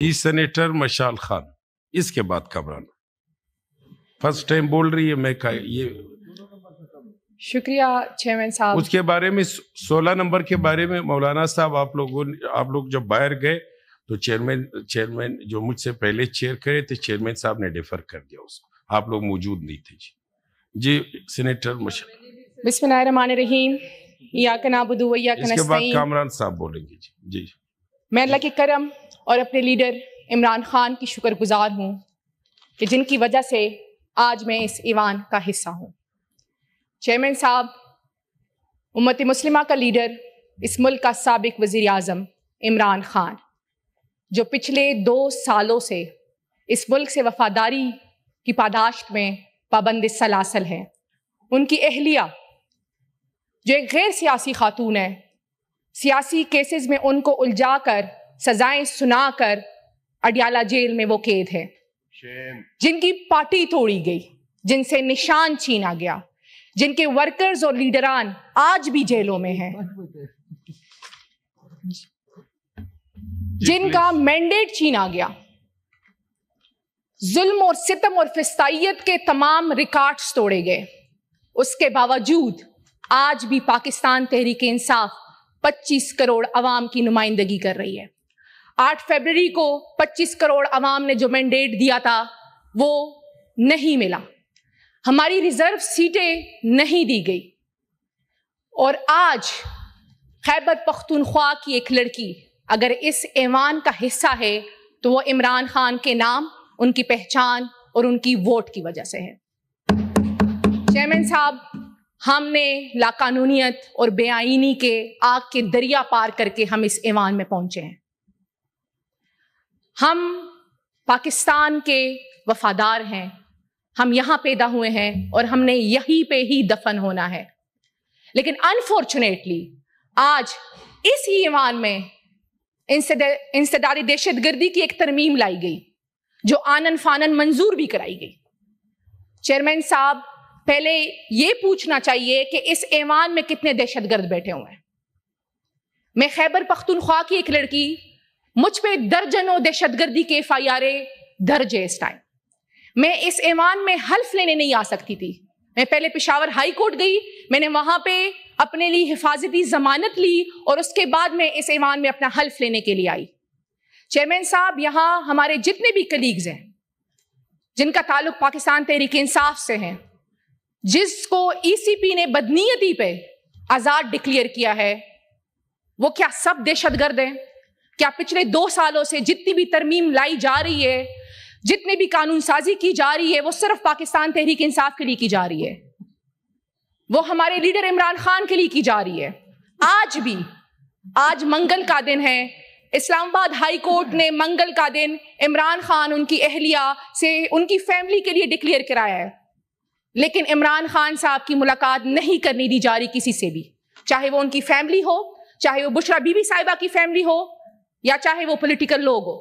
Senator Mashal Khan, اس کے بعد Kamran first time بول رہی ہے. میں یہ شکریہ چیئرمین صاحب. اس کے بارے میں 16 نمبر کے بارے میں مولانا صاحب آپ لوگ جب باہر گئے تو چیئرمین جو مجھ سے پہلے چیئر کرے تھے چیئرمین صاحب نے ڈیفر کر دیا اس کو. آپ لوگ موجود نہیں تھے. جی سینیٹر مشال. بسم اللہ الرحمن الرحیم. ایاک نعبد و ایاک نستعین. اس کے بعد کامران صاحب بولیں گے. جی میں اللہ کے کرم اور اپنے لیڈر عمران خان کی شکر گزار ہوں کہ جن کی وجہ سے آج میں اس ایوان کا حصہ ہوں. چیئرمین صاحب، امت مسلمہ کا لیڈر، اس ملک کا سابق وزیر اعظم عمران خان، جو پچھلے 2 سالوں سے اس ملک سے وفاداری کی پاداشت میں پابند سلاسل ہے، ان کی اہلیہ جو ایک غیر سیاسی خاتون ہے، سیاسی کیسز میں ان کو الجھا کر سزائیں سنا کر اڈیالہ جیل میں وہ قید ہے، جن کی پارٹی توڑی گئی، جن سے نشان چھینا گیا، جن کے ورکرز اور لیڈران آج بھی جیلوں میں ہیں، جن کا مینڈیٹ چھینا گیا، ظلم اور ستم اور فسطائیت کے تمام ریکارڈز توڑے گئے. اس کے باوجود آج بھی پاکستان تحریک انصاف 25 کروڑ عوام کی نمائندگی کر رہی ہے. 8 فروری کو 25 کروڑ عوام نے جو مینڈیٹ دیا تھا وہ نہیں ملا. ہماری ریزرو سیٹیں نہیں دی گئی. اور آج خیبر پختونخوا کی ایک لڑکی اگر اس ایوان کا حصہ ہے تو وہ عمران خان کے نام، ان کی پہچان اور ان کی ووٹ کی وجہ سے ہے. چیئرمین صاحب، ہم نے لاقانونیت اور بے آئینی کے آگ کے دریا پار کر کے ہم اس ایوان میں پہنچے ہیں. ہم پاکستان کے وفادار ہیں، ہم یہاں پیدا ہوئے ہیں اور ہم نے یہیں پہ ہی دفن ہونا ہے. لیکن انفارچونیٹلی آج اس ہی ایوان میں انسداد دہشت گردی کی ایک ترمیم لائی گئی جو آنن فانن منظور بھی کرائی گئی. چیئرمین صاحب، پہلے یہ پوچھنا چاہیے کہ اس ایوان میں کتنے دہشت گرد بیٹھے ہوئے ہیں. میں خیبر پختونخوا کی ایک لڑکی، مجھ پہ درجنوں دہشت گردی کے FIR درج ہے اس ٹائم. میں اس ایوان میں حلف لینے نہیں آ سکتی تھی. میں پہلے پشاور ہائی کورٹ گئی، میں نے وہاں پہ اپنے لیے حفاظتی ضمانت لی اور اس کے بعد میں اس ایوان میں اپنا حلف لینے کے لیے آئی. چیئرمین صاحب، یہاں ہمارے جتنے بھی کلیگز ہیں جن کا تعلق پاکستان تحریک انصاف سے ہیں، جس کو ECP نے بدنیتی پہ آزاد ڈکلیئر کیا ہے، وہ کیا سب دہشت گرد ہیں؟ کیا پچھلے 2 سالوں سے جتنی بھی ترمیم لائی جا رہی ہے، جتنی بھی قانون سازی کی جا رہی ہے، وہ صرف پاکستان تحریک انصاف کے لیے کی جا رہی ہے؟ وہ ہمارے لیڈر عمران خان کے لیے کی جا رہی ہے. آج بھی، آج منگل کا دن ہے، اسلام آباد ہائی کورٹ نے منگل کا دن عمران خان، ان کی اہلیہ سے، ان کی فیملی کے لیے ڈکلیئر کرایا ہے. لیکن عمران خان صاحب کی ملاقات نہیں کرنی دی جا رہی کسی سے بھی، چاہے وہ ان کی فیملی ہو، چاہے وہ بشرا بی بی صاحبہ کی فیملی ہو، یا چاہے وہ پولیٹیکل لوگ ہو.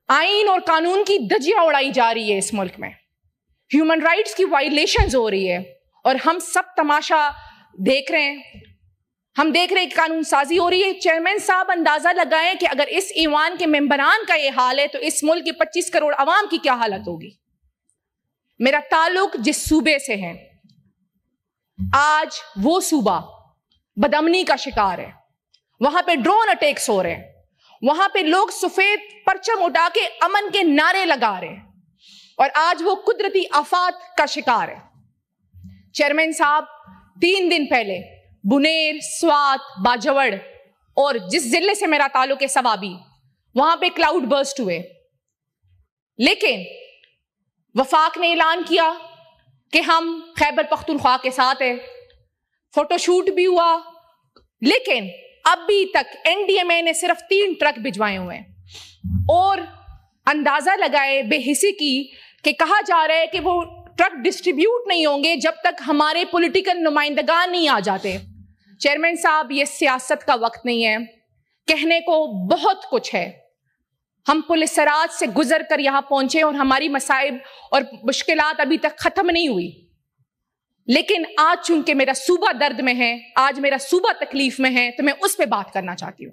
آئین اور قانون کی دھجیاں اڑائی جا رہی ہے اس ملک میں، ہیومن رائٹس کی وائلیشنز ہو رہی ہے اور ہم سب تماشا دیکھ رہے ہیں. ہم دیکھ رہے ہیں کہ قانون سازی ہو رہی ہے. چیئرمین صاحب، اندازہ لگائیں کہ اگر اس ایوان کے ممبران کا یہ حال ہے تو اس ملک کے 25 کروڑ عوام کی کیا حالت ہوگی. میرا تعلق جس صوبے سے ہے، آج وہ صوبہ بدامنی کا شکار ہے. وہاں پہ ڈرون اٹیکس ہو رہے ہیں، وہاں پہ لوگ سفید پرچم اٹھا کے امن کے نعرے لگا رہے ہیں، اور آج وہ قدرتی آفات کا شکار ہے. چیئرمین صاحب، 3 دن پہلے بنیر، سوات، باجوڑ اور جس ضلع سے میرا تعلق ہے سوابی، وہاں پہ کلاؤڈ برسٹ ہوئے. لیکن وفاق نے اعلان کیا کہ ہم خیبر پختونخوا کے ساتھ ہیں، فوٹو شوٹ بھی ہوا، لیکن ابھی تک NDMA نے صرف 3 ٹرک بھجوائے ہوئے ہیں. اور اندازہ لگائے بے حسی کی کہ کہا جا رہا ہے کہ وہ ٹرک ڈسٹریبیوٹ نہیں ہوں گے جب تک ہمارے پولیٹیکل نمائندگان نہیں آ جاتے. چیئرمین صاحب، یہ سیاست کا وقت نہیں ہے، کہنے کو بہت کچھ ہے. ہم پولیس سرات سے گزر کر یہاں پہنچے اور ہماری مصائب اور مشکلات ابھی تک ختم نہیں ہوئی. لیکن آج چونکہ میرا صوبہ درد میں ہے، آج میرا صوبہ تکلیف میں ہے، تو میں اس پہ بات کرنا چاہتی ہوں.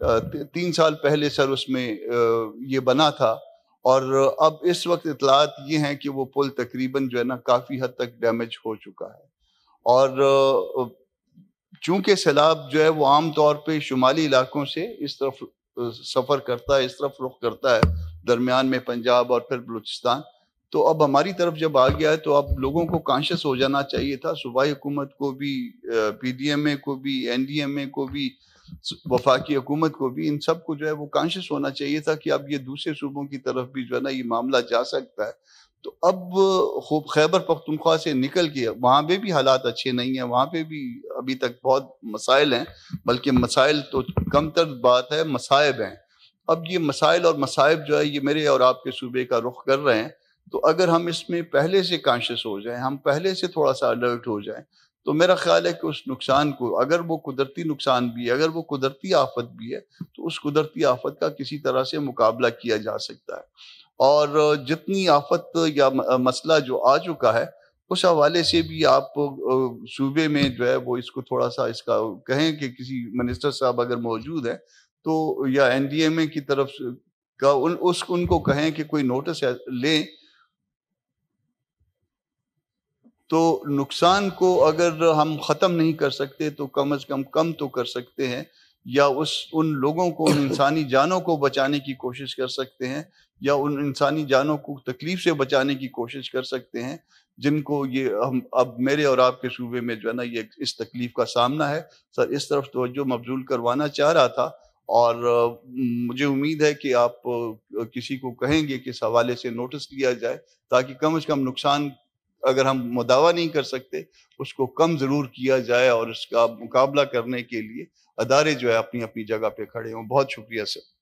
3 سال پہلے سر اس میں یہ بنا تھا، اور اب اس وقت اطلاعات یہ ہیں کہ وہ پل تقریباً جو ہے نا کافی حد تک ڈیمیج ہو چکا ہے، اور چونکہ سیلاب جو ہے وہ عام طور پہ شمالی علاقوں سے اس طرف سفر کرتا ہے، اس طرف رخ کرتا ہے، درمیان میں پنجاب اور پھر بلوچستان، تو اب ہماری طرف جب آ گیا ہے تو اب لوگوں کو کانشیس ہو جانا چاہیے تھا، صوبائی حکومت کو بھی، پی ڈی ایم اے کو بھی، این ڈی ایم اے کو بھی، وفاقی حکومت کو بھی، ان سب کو جو ہے وہ کانشیس ہونا چاہیے تھا کہ اب یہ دوسرے صوبوں کی طرف بھی جو ہے نا یہ معاملہ جا سکتا ہے۔ تو اب خیبر پختونخوا سے نکل کے وہاں پہ بھی حالات اچھے نہیں ہیں، وہاں پہ بھی ابھی تک بہت مسائل ہیں، بلکہ مسائل تو کم تر بات ہے، مصائب ہیں۔ اب یہ مسائل اور مصائب جو ہے یہ میرے اور آپ کے صوبے کا رخ کر رہے ہیں، تو اگر ہم اس میں پہلے سے کانشیس ہو جائیں، ہم پہلے سے تھوڑا سا الرٹ ہو جائیں، تو میرا خیال ہے کہ اس نقصان کو، اگر وہ قدرتی نقصان بھی ہے، اگر وہ قدرتی آفت بھی ہے، تو اس قدرتی آفت کا کسی طرح سے مقابلہ کیا جا سکتا ہے۔ اور جتنی آفت یا مسئلہ جو آ چکا ہے، اس حوالے سے بھی آپ صوبے میں جو ہے وہ اس کو تھوڑا سا اس کا کہیں کہ کسی منسٹر صاحب اگر موجود ہیں تو، یا این ڈی ایم اے کی طرف کا ان کو کہیں کہ کوئی نوٹس لیں، تو نقصان کو اگر ہم ختم نہیں کر سکتے تو کم از کم تو کر سکتے ہیں، یا ان لوگوں کو، ان انسانی جانوں کو بچانے کی کوشش کر سکتے ہیں، یا ان انسانی جانوں کو تکلیف سے بچانے کی کوشش کر سکتے ہیں جن کو یہ ہم اب میرے اور آپ کے صوبے میں جو ہے نا یہ اس تکلیف کا سامنا ہے۔ سر اس طرف توجہ مبذول کروانا چاہ رہا تھا، اور مجھے امید ہے کہ آپ کسی کو کہیں گے کہ اس حوالے سے نوٹس لیا جائے، تاکہ کم از کم نقصان اگر ہم مداوع نہیں کر سکتے اس کو کم ضرور کیا جائے، اور اس کا مقابلہ کرنے کے لیے ادارے جو ہے اپنی اپنی جگہ پہ کھڑے ہوں۔ بہت شکریہ سر۔